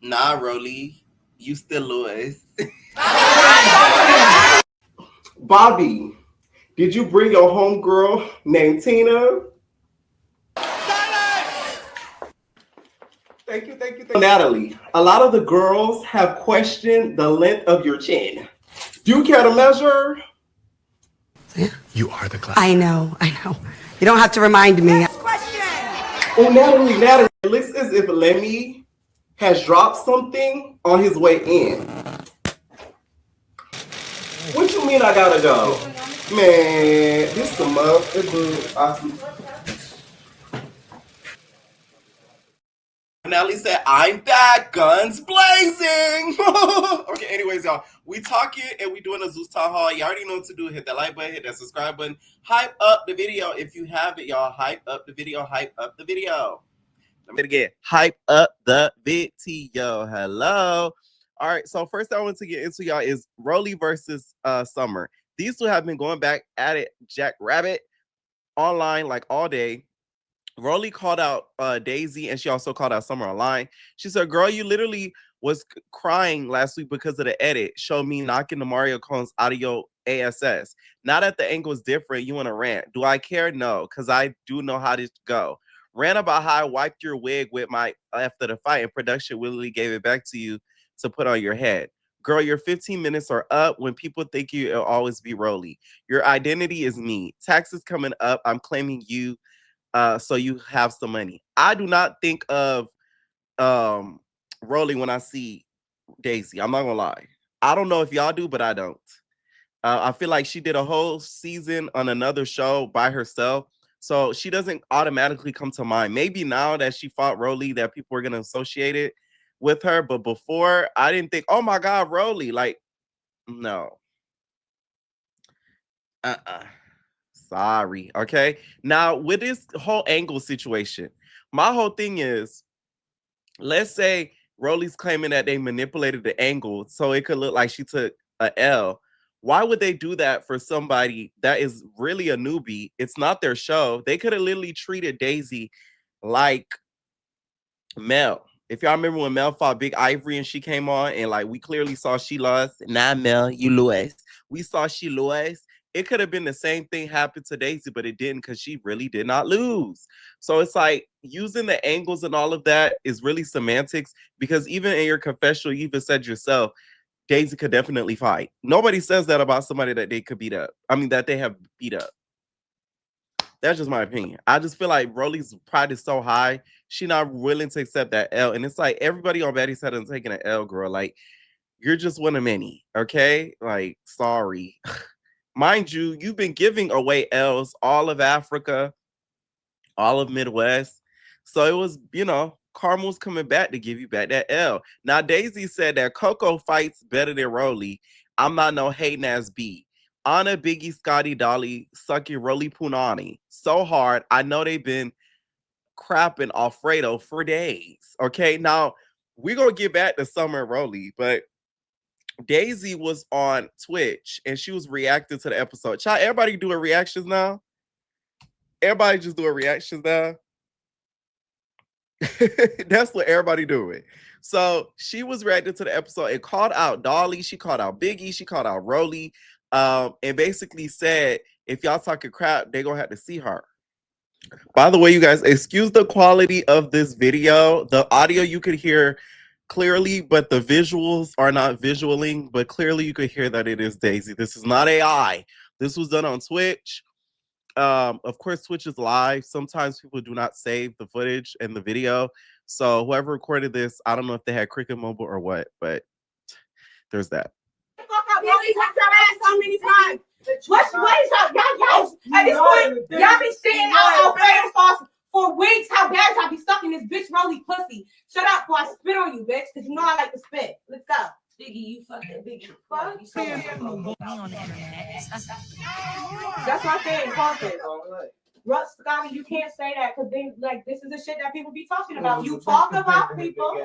Nah, Rollie, you still Lewis. Bobby, did you bring your homegirl named Tina? Thank you. Natalie, a lot of the girls have questioned the length of your chin. Do you care to measure? You are the class. I know. You don't have to remind me. Oh, Natalie, it looks as if Lemmy has dropped something on his way in. What you mean I gotta go? Man, this is a month. Natalie said, I'm back, guns blazing. Okay, anyways, y'all, we talking and we doing a Zeus Town Hall. You already know what to do. Hit that like button, hit that subscribe button. Hype up the video if you have it, y'all. Hype up the video, hype up the video. Let me get hype up the video. Hello. All right, so first I want to get into, y'all, is Rollie versus Summer. These two have been going back at it, Jack Rabbit, online like all day. Rollie called out Daisy, and she also called out Summer online. She said, girl, you literally was crying last week because of the edit. Show me knocking the Mario cones out of your ASS. Now that the angle is different, you want to rant. Do I care? No, because I do know how to go. Ran about how I wiped your wig with my after the fight, and production willingly gave it back to you to put on your head. Girl, your 15 minutes are up. When people think you, it'll always be Rollie. Your identity is me. Taxes coming up. I'm claiming you. So you have some money. I do not think of Rollie when I see Daisy. I'm not gonna lie. I don't know if y'all do, but I don't. I feel like she did a whole season on another show by herself, so she doesn't automatically come to mind. Maybe now that she fought Rollie, that people are gonna associate it with her, but before I didn't think, oh my God, Rollie. Like, no. Sorry. Okay. Now, with this whole angle situation, my whole thing is, let's say Rollie's claiming that they manipulated the angle so it could look like she took a L. Why would they do that for somebody that is really a newbie? It's not their show. They could have literally treated Daisy like Mel. If y'all remember when Mel fought Big Ivory and she came on and like we clearly saw she lost. Nah, Mel, you lost. We saw she lost. It could have been the same thing happened to Daisy, but it didn't because she really did not lose. So it's like using the angles and all of that is really semantics because even in your confessional, you even said yourself, Daisy could definitely fight. Nobody says that about somebody that they could beat up. I mean, that they have beat up. That's just my opinion. I just feel like Rollie's pride is so high, she not willing to accept that L. And it's like everybody on Betty's head is taking an L, girl. Like, you're just one of many, okay? Like, sorry. Mind you, you've been giving away L's all of Africa, all of Midwest. So it was, Carmel's coming back to give you back that L. Now, Daisy said that Coco fights better than Rollie. I'm not no hating ass B. Anna, Biggie, Scotty, Dolly, sucking Rollie Punani so hard. I know they've been crapping Alfredo for days. Okay, now we're gonna get back to Summer and Rollie, but Daisy was on Twitch and she was reacting to the episode. Child, everybody doing reactions now. Everybody just doing reactions now. That's what everybody doing. So she was reacting to the episode and called out Dolly. She called out Biggie. She called out Rollie. And basically said, if y'all talking crap, they're gonna have to see her. By the way, you guys, excuse the quality of this video. The audio you could hear clearly, but the visuals are not visualing. But clearly you could hear that it is Daisy. This is not AI. This was done on Twitch. Of course, Twitch is live. Sometimes people do not save the footage and the video. So whoever recorded this, I don't know if they had Cricket Mobile or what, but there's that. So many times. What is up? Y'all at this point, y'all be sitting out Alfredo sauce for weeks. How bad y'all be stuck in this bitch Rollie pussy? Shut up before I spit on you, bitch, because you know I like to spit. Let's go. Biggie, you fuck that Biggie. Fuck. That's my thing. Russ, Scotty, you can't say that because then, like, this is the shit that people be talking about. You talk about people.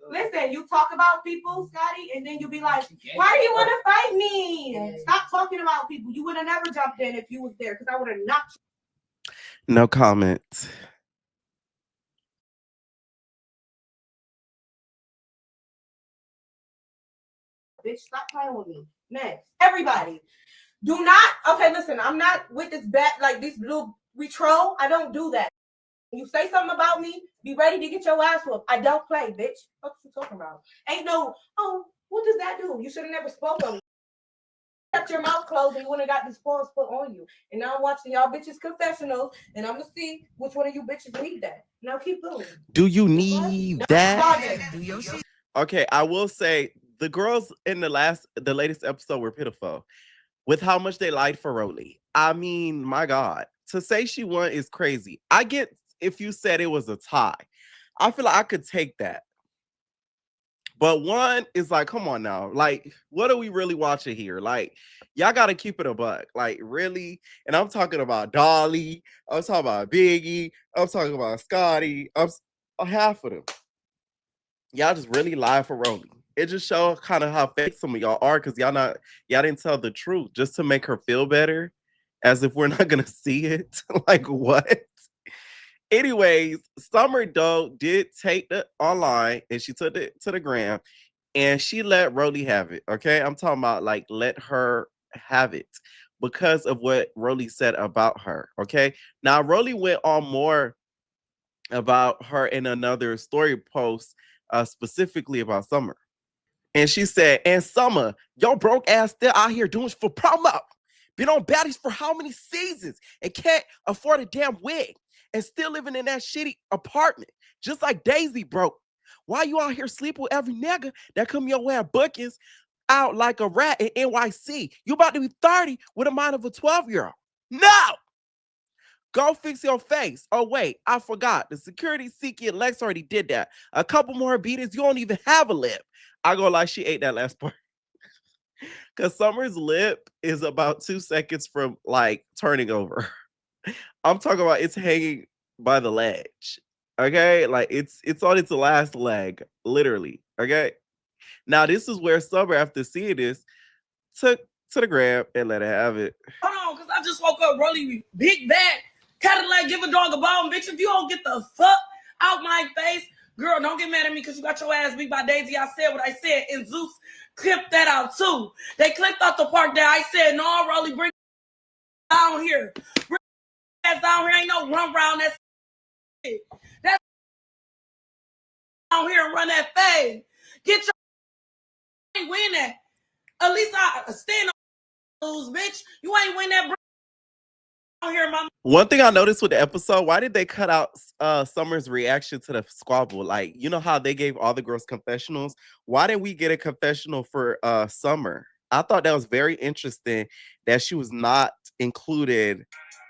Listen, you talk about people, Scotty, and then you be like, why do you want to fight me? Stop talking about people. You would have never jumped in if you was there because I would have knocked you. No comment. Bitch, stop playing with me. Next, everybody. Do not. Okay, listen. I'm not with this like this blue. We troll. I don't do that. You say something about me, be ready to get your ass whooped. I don't play, bitch. What you talking about? Ain't no, oh, what does that do? You should have never spoken. Kept your mouth closed and you wouldn't have got this pause put on you. And now I'm watching y'all bitches confessionals and I'm gonna see which one of you bitches need that. Now keep going. Do you need that? That? Okay, I will say the girls in the latest episode were pitiful with how much they lied for Rollie. I mean, my God, to say she won is crazy. I get if you said it was a tie. I feel like I could take that. But one is like, come on now. Like, what are we really watching here? Like, y'all got to keep it a buck. Like, really? And I'm talking about Dolly. I'm talking about Biggie. I'm talking about Scotty. Half of them. Y'all just really lie for Rollie. It just shows kind of how fake some of y'all are because y'all didn't tell the truth just to make her feel better, as if we're not gonna see it. Like what? Anyways, Summer though did take the online and she took it to the gram and she let Rollie have it. Okay, I'm talking about like let her have it because of what Rollie said about her. Okay, now Rollie went on more about her in another story post, specifically about Summer. And she said, and Summer, your broke ass still out here doing for promo. Been on baddies for how many seasons and can't afford a damn wig and still living in that shitty apartment, just like Daisy broke. Why you out here sleeping with every nigga that come your way at bookings out like a rat in NYC? You about to be 30 with a mind of a 12-year-old. No! Go fix your face. Oh, wait, I forgot. The security Siki and Lex already did that. A couple more beatings, you don't even have a lip. I go like she ate that last part. Because Summer's lip is about 2 seconds from like turning over. I'm talking about it's hanging by the ledge. Okay? Like it's on its last leg, literally. Okay. Now this is where Summer, after seeing this, took to the gram and let her have it. Hold on, because I just woke up really big bad. Cadillac, give a dog a bone, bitch. If you don't get the fuck out my face, girl, don't get mad at me because you got your ass beat by Daisy. I said what I said, and Zeus clipped that out too. They clipped out the part that I said, no, Rollie, bring down here. Bring ass down here. Ain't no run round that shit. That's down here and run that fade. Get your ain't win that. At least I stand on lose, bitch. You ain't win that. Here, mama. One thing I noticed with the episode, why did they cut out Summer's reaction to the squabble? Like, you know how they gave all the girls confessionals? Why didn't we get a confessional for Summer? I thought that was very interesting that she was not included.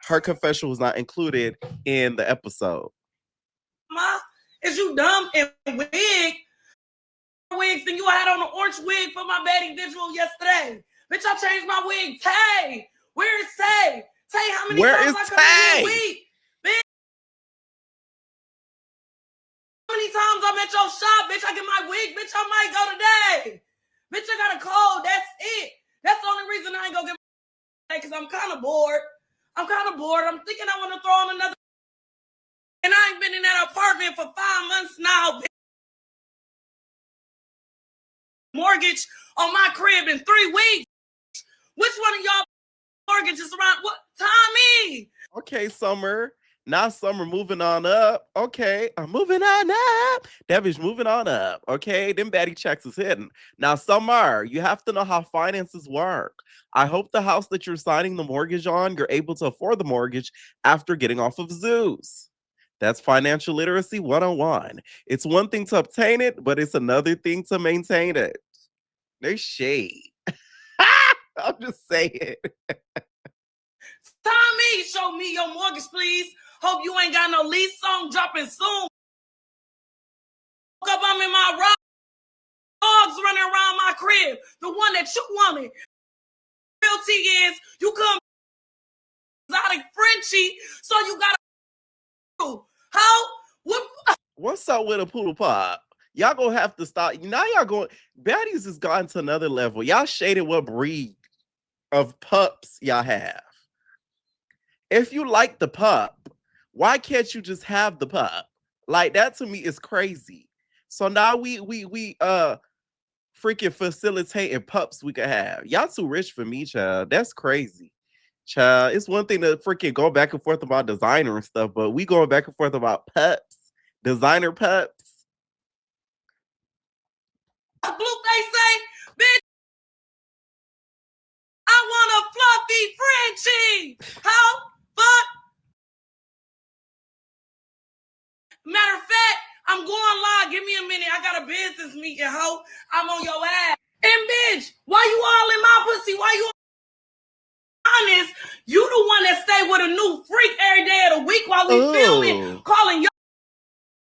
Her confession was not included in the episode. Ma, is you dumb and wig? Wigs and you had on an orange wig for my wedding visual yesterday. Bitch, I changed my wig. Tay, where is Tay? Tay, how many times I come in here week? Bitch. How many times I'm at your shop, bitch? I get my wig, bitch. I might go today. Bitch, I got a cold. That's it. That's the only reason I ain't gonna get my because I'm kind of bored. I'm thinking I want to throw on another. And I ain't been in that apartment for 5 months now, bitch. Mortgage on my crib in 3 weeks. Which one of y'all mortgage is around? What? Tommy. Okay, Summer. Now Summer moving on up. Okay, I'm moving on up. That bitch moving on up. Okay, them baddie checks is hidden. Now, Summer, you have to know how finances work. I hope the house that you're signing the mortgage on, you're able to afford the mortgage after getting off of Zeus. That's financial literacy 101. It's one thing to obtain it, but it's another thing to maintain it. No shade. I'm just saying. Tommy, show me your mortgage, please. Hope you ain't got no lease song dropping soon. Woke up, I'm in my rock. Dogs running around my crib. The one that you wanted. Realty is you come exotic Frenchie, so you gotta how? What? What's up with a poodle pop? Y'all gonna have to stop. Now y'all going. Baddies has gotten to another level. Y'all shaded what breed of pups y'all have. If you like the pup, why can't you just have the pup? Like that to me is crazy. So now we freaking facilitating pups we could have. Y'all too rich for me, child. That's crazy. Child, it's one thing to freaking go back and forth about designer and stuff, but we going back and forth about pups, designer pups. Blue, they say, bitch, I want a fluffy Frenchie. How? Fuck. Matter of fact, I'm going live. Give me a minute. I got a business meeting, ho. I'm on your ass. And bitch, why you all in my pussy? Why you honest? You the one that stay with a new freak every day of the week while we filming, calling your.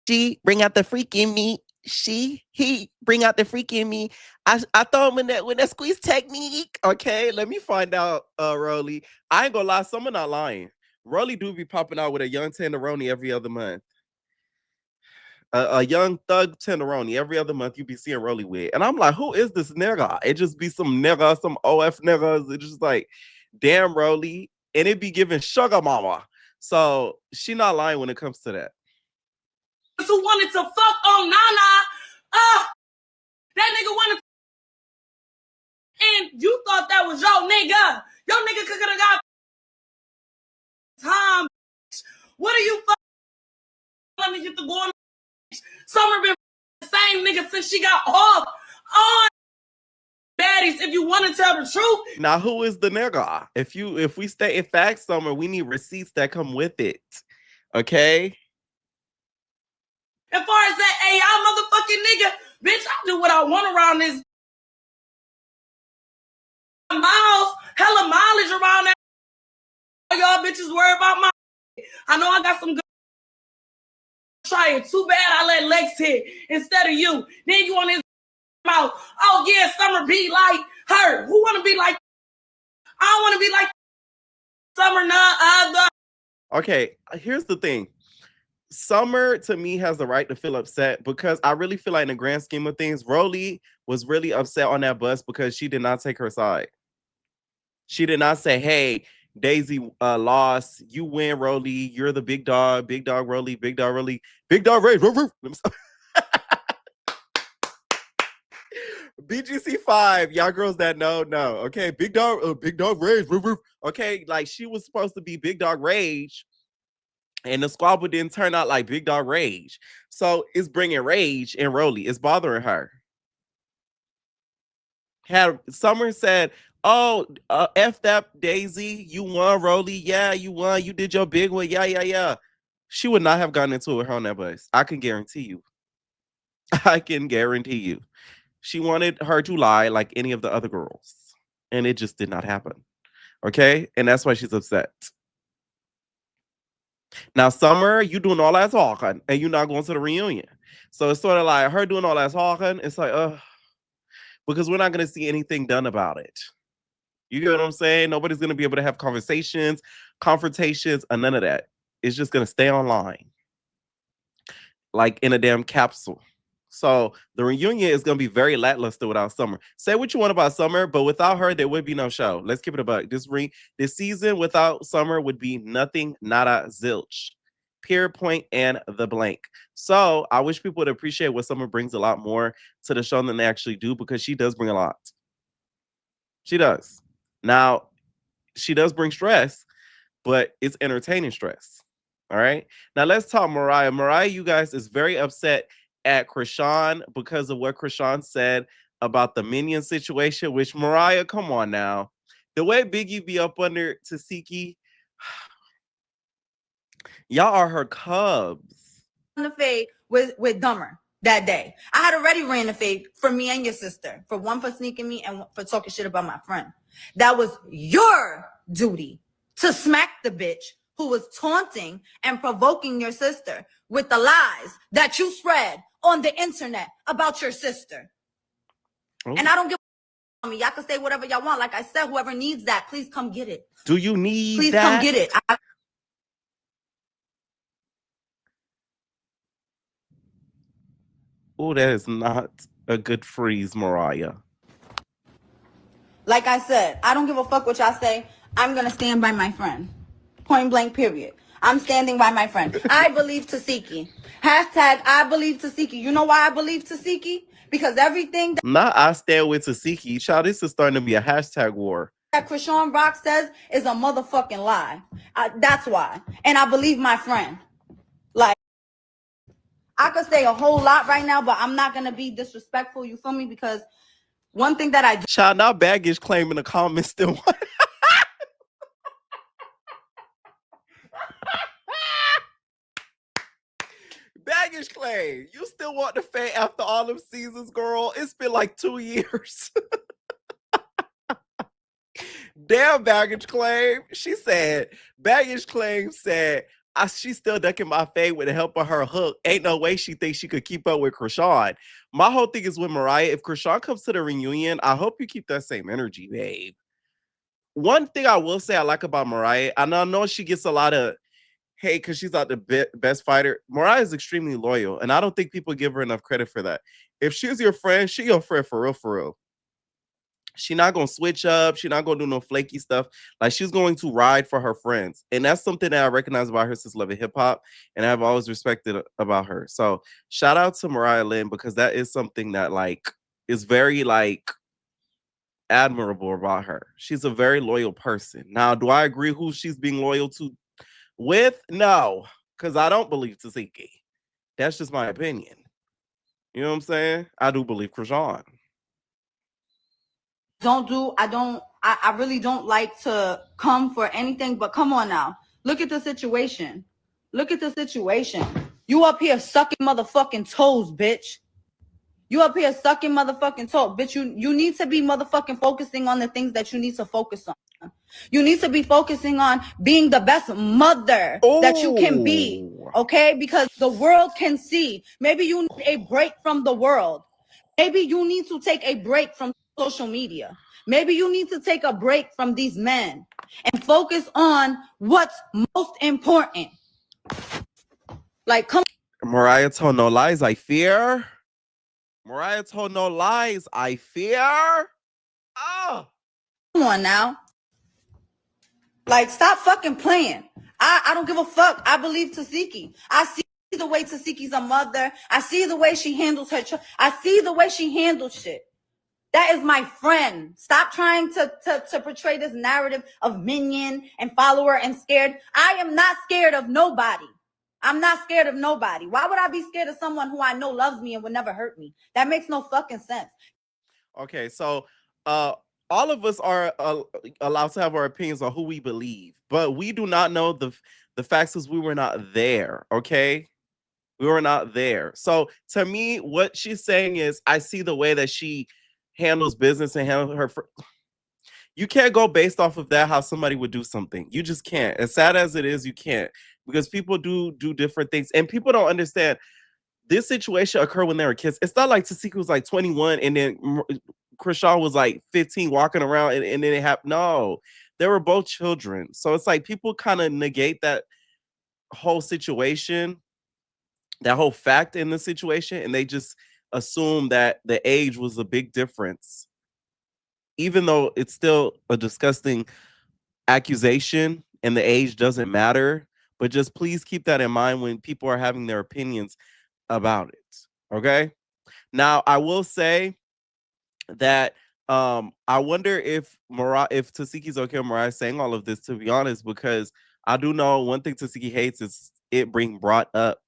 She bring out the freak in me. He bring out the freak in me. I throw him with that squeeze technique. Okay, let me find out, Rollie. I ain't gonna lie, someone not lying. Rollie do be popping out with a young tenderoni every other month. A young thug tenderoni every other month you be seeing Rollie with. And I'm like, who is this nigga? It just be some nigga, some OF niggas. It's just like, damn, Rollie. And it be giving sugar mama. So she not lying when it comes to that. Who wanted to fuck on Nana. That nigga wanted and you thought that was your nigga. Your nigga could have got time. What are you fucking? Let me get the going. Summer been the same nigga since she got off on baddies. If you want to tell the truth. Now, who is the nigga? If we state in facts, Summer, we need receipts that come with it. Okay? As far as that AI motherfucking nigga, bitch, I do what I want around this miles, hella mileage around that. Y'all bitches worry about my. I know I got some good. Try it. Too bad I let Lex hit instead of you. Then you on his mouth. Oh yeah, Summer be like her. Who want to be like? I don't want to be like Summer. None other. Okay, here's the thing. Summer to me has the right to feel upset because I really feel like in the grand scheme of things, Rollie was really upset on that bus because she did not take her side. She did not say, hey, Daisy lost. You win, Rollie. You're the big dog, Rollie, big dog, Rollie, big dog, Ray. BGC5, y'all girls that know. Okay, big dog, Rage. Okay, like she was supposed to be Big Dog Rage, and the squabble didn't turn out like Big Dog Rage. So it's bringing rage and Rollie. It's bothering her. Had Summer said, oh, F that Daisy, you won, Rollie. Yeah, you won. You did your big one. Yeah. She would not have gotten into it with her on that bus. I can guarantee you. I can guarantee you. She wanted her to lie like any of the other girls. And it just did not happen. Okay? And that's why she's upset. Now, Summer, you doing all that talking and you're not going to the reunion. So it's sort of like her doing all that talking. It's like, because we're not going to see anything done about it. You get what I'm saying? Nobody's going to be able to have conversations, confrontations, or none of that. It's just going to stay online. Like in a damn capsule. So the reunion is going to be very lackluster without Summer. Say what you want about Summer, but without her, there would be no show. Let's keep it a buck. This season without Summer would be nothing, nada, zilch. Period, point, and the blank. So I wish people would appreciate what Summer brings a lot more to the show than they actually do because she does bring a lot. She does. Now, she does bring stress, but it's entertaining stress. All right. Now let's talk Mariah. Mariah, you guys, is very upset at Chrisean because of what Chrisean said about the minion situation, which Mariah, come on now. The way Biggie be up under Tasiki, y'all are her cubs. On the fade with Dumber that day. I had already ran the fade for me and your sister. For one, for sneaking me, and for talking shit about my friend. That was your duty to smack the bitch who was taunting and provoking your sister with the lies that you spread on the internet about your sister. Oh. And I don't give a me. Y'all can say whatever y'all want. Like I said, whoever needs that, please come get it. Do you need please that? Come get it. Oh, that is not a good freeze, Mariah. Like I said, I don't give a fuck what y'all say. I'm going to stand by my friend. Point blank, period. I'm standing by my friend. I believe Tasiki. Hashtag I believe Tasiki. You know why I believe Tasiki? Because everything Not I stand with Tasiki. Child, this is starting to be a hashtag war. that Chrisean Rock says is a motherfucking lie. That's why. And I believe my friend. Like, I could say a whole lot right now, but I'm not going to be disrespectful. You feel me? Because one thing that I do. Child, now baggage claim in the comments still. Baggage claim. You still want to fade after all them seasons, girl? It's been like 2 years. Damn, baggage claim. She said, baggage claim said, she's still ducking my fade with the help of her hook. Ain't no way she thinks she could keep up with Chrisean. My whole thing is with Mariah. If Chrisean comes to the reunion, I hope you keep that same energy, babe. One thing I will say I like about Mariah, and I know she gets a lot of hate because she's not the best fighter. Mariah is extremely loyal, and I don't think people give her enough credit for that. If she's your friend, she your friend for real, for real. She's not gonna switch up. She's not gonna do no flaky stuff. Like, she's going to ride for her friends, and that's something that I recognize about her since Love and Hip Hop, and I've always respected about her. So shout out to Mariah Lynn, because that is something that like is very like admirable about her. She's a very loyal person. Now, do I agree who she's being loyal to with? No, because I don't believe Tasiki. That's just my opinion. You know what I'm saying? I do believe Chrisean. I really don't like to come for anything, but come on now. Look at the situation. Look at the situation. You up here sucking motherfucking toes, bitch. You up here sucking motherfucking toes. Bitch, you need to be motherfucking focusing on the things that you need to focus on. You need to be focusing on being the best mother that you can be, okay? Because the world can see. Maybe you need a break from the world. Maybe you need to take a break from social media. Maybe you need to take a break from these men and focus on what's most important. Like, come Mariah told no lies, I fear. Mariah told no lies, I fear. Oh. Come on now. Like, stop fucking playing. I don't give a fuck. I believe Tasiki. I see the way Tasiki's a mother. I see the way she handles her. I see the way she handles shit. That is my friend. Stop trying to portray this narrative of minion and follower and scared. I am not scared of nobody. I'm not scared of nobody. Why would I be scared of someone who I know loves me and would never hurt me? That makes no fucking sense. Okay, so all of us are allowed to have our opinions on who we believe, but we do not know the facts because we were not there, okay? We were not there. So to me, what she's saying is, I see the way that she handles business and handles her. You can't go based off of that how somebody would do something. You just can't. As sad as it is, you can't, because people do different things, and people don't understand. This situation occurred when they were kids. It's not like Tasiki was like 21 and then Chrisean was like 15 walking around and then it happened. No, they were both children. So it's like people kind of negate that whole situation, that whole fact in the situation, and they just assume that the age was a big difference, even though it's still a disgusting accusation and the age doesn't matter. But just please keep that in mind when people are having their opinions about it. Okay. Now I will say that I wonder if Tasiki's okay with Mariah saying all of this, to be honest, because I do know one thing Tasiki hates is it being brought up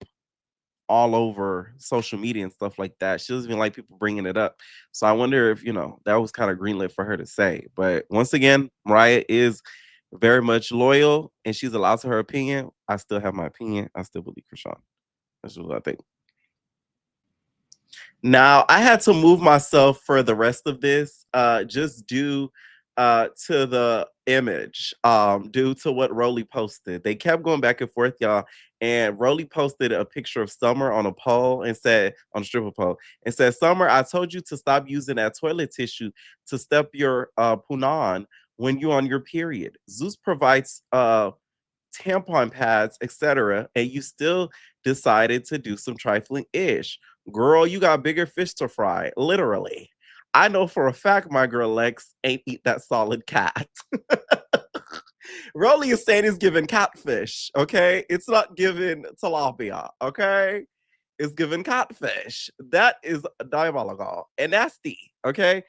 all over social media and stuff like that. She doesn't even like people bringing it up. So I wonder if, that was kind of greenlit for her to say. But once again, Mariah is very much loyal and she's allowed to her opinion. I still have my opinion. I still believe Chrisean. That's what I think. Now, I had to move myself for the rest of this, just due to the image, due to what Rollie posted. They kept going back and forth, y'all. And Rollie posted a picture of Summer on a pole and said, on a stripper pole, and said, "Summer, I told you to stop using that toilet tissue to step your punan when you're on your period. Zeus provides tampon pads, etc., and you still decided to do some trifling ish. Girl, you got bigger fish to fry, literally. I know for a fact my girl Lex ain't eat that solid cat." Rollie is saying it's giving catfish, okay? It's not giving tilapia, okay? It's giving catfish. That is diabolical and nasty, okay?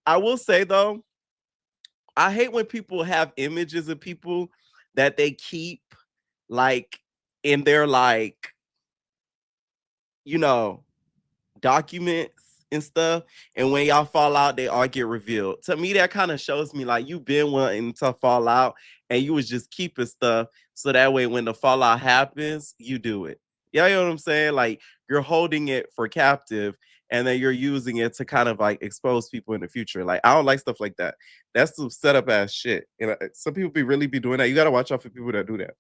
I will say though, I hate when people have images of people that they keep like in their like, you know, documents and stuff. And when y'all fall out, they all get revealed. To me, that kind of shows me like you've been wanting to fall out and you was just keeping stuff so that way when the fallout happens, you do it. Yeah, you know what I'm saying? Like you're holding it for captive and then you're using it to kind of like expose people in the future. Like I don't like stuff like that. That's some setup ass shit. And some people really be doing that. You gotta watch out for people that do that.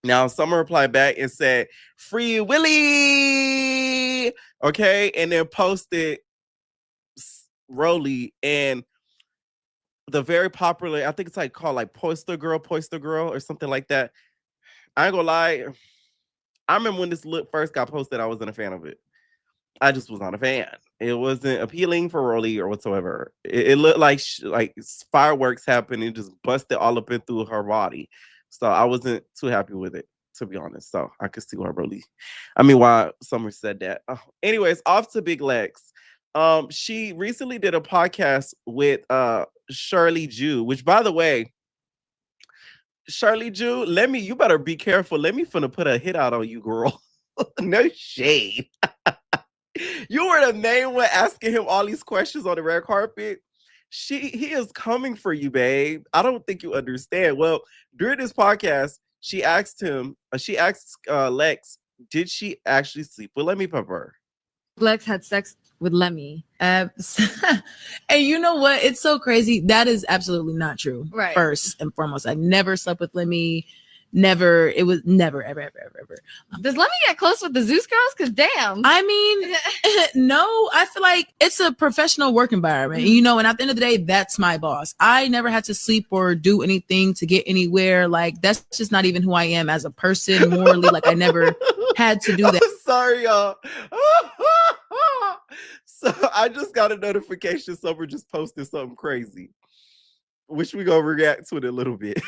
Now, Summer replied back and said, "Free Willie," okay, and then posted Rollie and the very popular, I think it's like called like Poster Girl, or something like that. I ain't gonna lie, I remember when this look first got posted, I wasn't a fan of it. I just was not a fan. It wasn't appealing for Rollie or whatsoever. It looked like fireworks happened and just busted all up in through her body. So I wasn't too happy with it, to be honest. So I could see why why Summer said that. Anyways, off to Big Lex. She recently did a podcast with Shirley Jew, which by the way, Shirley Jew, you better be careful. Let me finna put a hit out on you, girl. No shade. You were the main one asking him all these questions on the red carpet. He is coming for you, babe. I don't think you understand. Well, during this podcast, she asked Lex, did she actually sleep with Lemmy Pepper? Lex had sex with Lemmy. And you know what? It's so crazy. That is absolutely not true. Right. First and foremost, I never slept with Lemmy. Never. It was never, ever, ever, ever, ever. Does Lemmy get close with the Zeus girls? Because damn. I mean, no, I feel like it's a professional work environment, you know, and at the end of the day, that's my boss. I never had to sleep or do anything to get anywhere. Like, that's just not even who I am as a person morally. Like, I never had to do that. I'm sorry, y'all. So I just got a notification. Summer just posted something crazy, which we gonna react to in a little bit.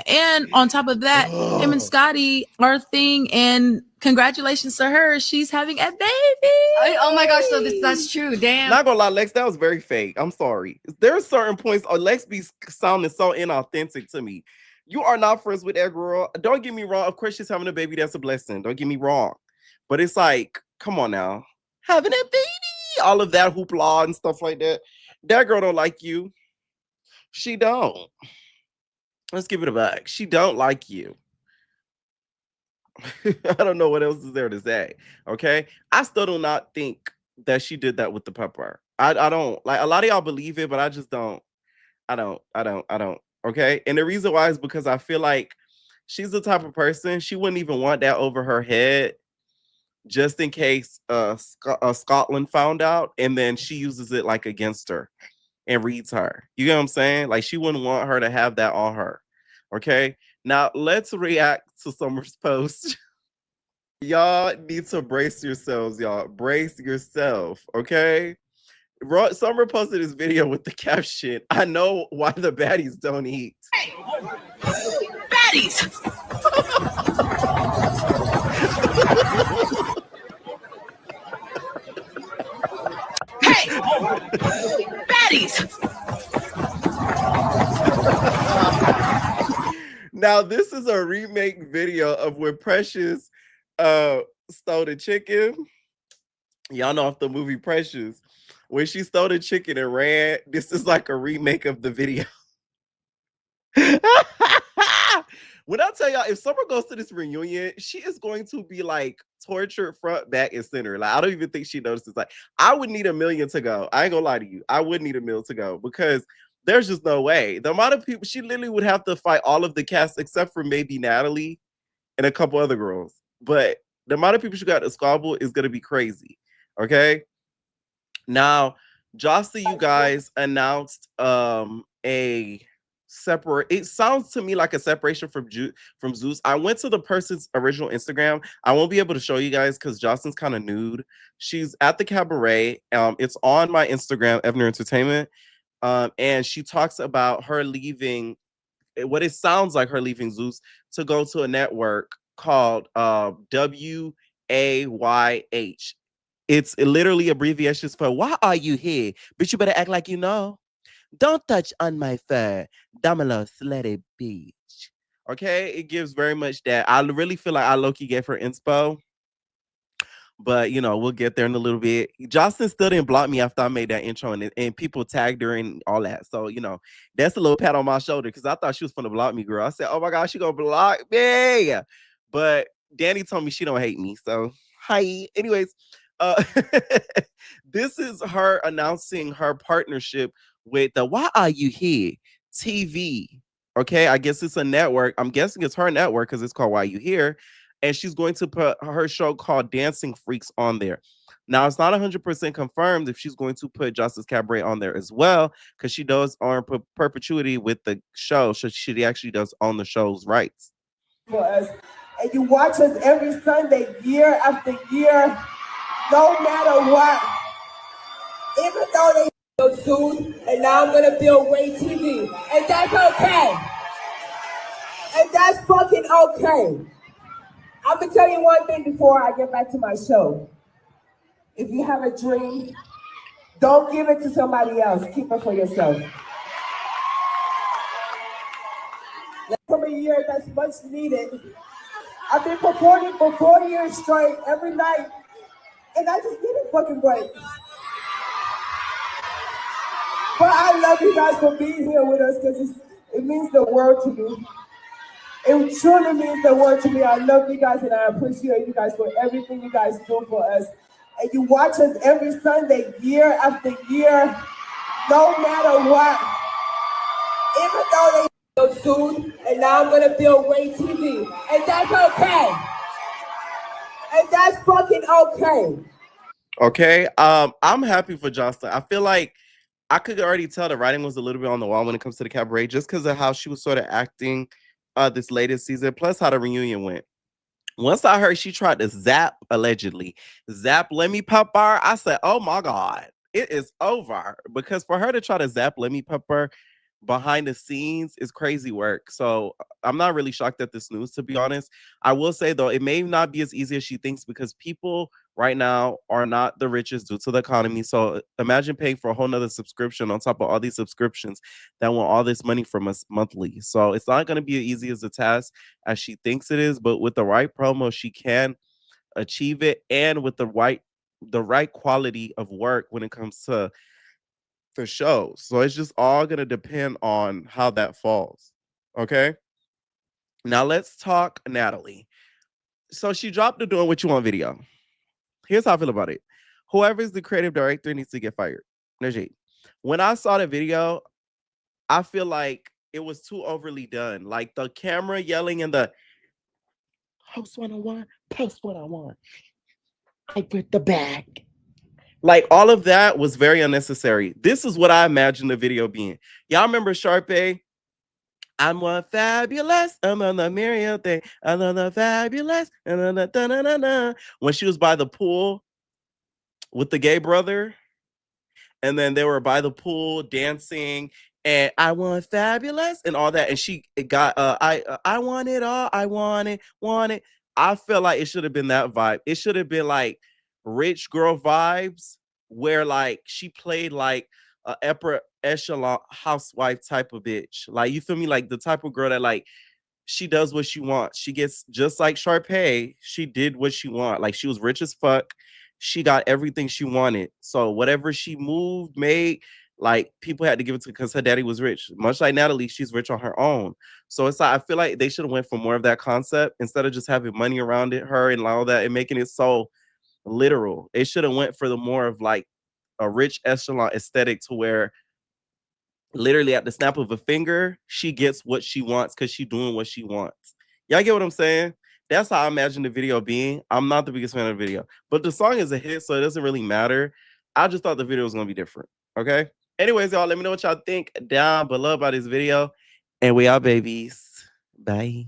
And on top of that, him and Scotty are a thing, and congratulations to her. She's having a baby. Oh my gosh, so that's true. Damn. Not gonna lie, Lex, that was very fake. I'm sorry. There are certain points Lex be sounding so inauthentic to me. You are not friends with that girl. Don't get me wrong. Of course, she's having a baby. That's a blessing. Don't get me wrong. But it's like, come on now. Having a baby. All of that hoopla and stuff like that. That girl don't like you. She don't. Let's give it a back. She don't like you. I don't know what else is there to say. Okay. I still do not think that she did that with the pepper. I don't. Like, a lot of y'all believe it, but I just don't. I don't. Okay. And the reason why is because I feel like she's the type of person, she wouldn't even want that over her head just in case Scotland found out, and then she uses it like against her and reads her. You get what I'm saying? Like, she wouldn't want her to have that on her. Okay. Now let's react to Summer's post. Y'all need to brace yourselves, y'all. Brace yourself. Okay. Summer posted this video with the caption, "I know why the baddies don't eat." Hey, baddies. Hey, baddies. Now, this is a remake video of when Precious stole the chicken. Y'all know off the movie Precious. When she stole the chicken and ran, this is like a remake of the video. When I tell y'all, if Summer goes to this reunion, she is going to be like tortured front, back, and center. Like, I don't even think she notices. Like, I would need 1 million to go. I ain't gonna lie to you. I would need 1 million to go because there's just no way. The amount of people, she literally would have to fight all of the cast except for maybe Natalie and a couple other girls. But the amount of people she got to squabble is gonna be crazy. Okay. Now, Joseline, you guys announced a separate. It sounds to me like a separation from Zeus. I went to the person's original Instagram. I won't be able to show you guys because Joseline's kind of nude. She's at the cabaret. It's on my Instagram, Evner Entertainment. And she talks about her leaving, what it sounds like her leaving Zeus to go to a network called WAYH. It's literally abbreviations for "Why are you here? Bitch, you better act like you know. Don't touch on my fur. Diabolical, let it be." Okay, it gives very much that. I really feel like I low-key gave her inspo, but you know, we'll get there in a little bit. Joseline still didn't block me after I made that intro, and people tagged her and all that. So, you know, that's a little pat on my shoulder because I thought she was gonna block me, girl. I said, "Oh my gosh, she gonna block me." But Danny told me she don't hate me. So hi. Anyways, uh this is her announcing her partnership with the Why Are You Here TV. Okay, I guess it's a network. I'm guessing it's her network because it's called Why You Here. And she's going to put her show called Dancing Freaks on there. Now, it's not 100% confirmed if she's going to put Justice Cabaret on there as well, because she does own perpetuity with the show. So she actually does own the show's rights. For us. And you watch us every Sunday, year after year, no matter what. Even though they build Zeus, and now I'm gonna build Way TV. And that's okay. And that's fucking okay. I'm gonna tell you one thing before I get back to my show. If you have a dream, don't give it to somebody else. Keep it for yourself. From a year that's much needed. I've been performing for 4 years straight, every night, and I just need a fucking break. But I love you guys for being here with us because it means the world to me. It truly means the world to me. I love you guys and I appreciate you guys for everything you guys do for us. And you watch us every Sunday, year after year, no matter what. Even though they build Zeus, and now I'm gonna build Way TV. And that's okay. And that's fucking okay. Okay. I'm happy for Joseline. I feel like I could already tell the writing was a little bit on the wall when it comes to the cabaret, just because of how she was sort of acting this latest season, plus how the reunion went. Once I heard she tried to zap, allegedly, zap Lemmy Pepper, I said, oh my God, it is over. Because for her to try to zap Lemmy Pepper behind the scenes is crazy work. So I'm not really shocked at this news, to be honest. I will say, though, it may not be as easy as she thinks because people right now are not the richest due to the economy. So imagine paying for a whole nother subscription on top of all these subscriptions that want all this money from us monthly. So it's not going to be as easy as a task as she thinks it is, but with the right promo, she can achieve it, and with the right quality of work when it comes to the shows. So it's just all going to depend on how that falls. Okay. Now let's talk Natalie. So she dropped the Doing What You Want video. Here's how I feel about it. Whoever is the creative director needs to get fired. Legit. When I saw the video, I feel like it was too overly done. Like the camera yelling and the post what I want, post what I want. I put the bag. Like all of that was very unnecessary. This is what I imagined the video being. Y'all remember Sharpay? I'm one fabulous, I'm on the Miriam thing, I'm on the fabulous, when she was by the pool with the gay brother, and then they were by the pool dancing, and I want fabulous and all that, and she got I want it all, I want it. I feel like it should have been that vibe. It should have been like rich girl vibes, where like she played like a upper echelon housewife type of bitch. Like, you feel me? Like the type of girl that like she does what she wants. She gets just like Sharpay. She did what she want. Like she was rich as fuck. She got everything she wanted. So whatever she moved, made, like people had to give it to because her daddy was rich. Much like Natalie, she's rich on her own. So it's like I feel like they should have went for more of that concept instead of just having money around it, her and all that, and making it so literal. It should have went for the more of like a rich echelon aesthetic to where literally at the snap of a finger, she gets what she wants because she's doing what she wants. Y'all get what I'm saying? That's how I imagine the video being. I'm not the biggest fan of the video, but the song is a hit, so it doesn't really matter. I just thought the video was going to be different. Okay. Anyways, y'all, let me know what y'all think down below about this video. And we out, babies. Bye.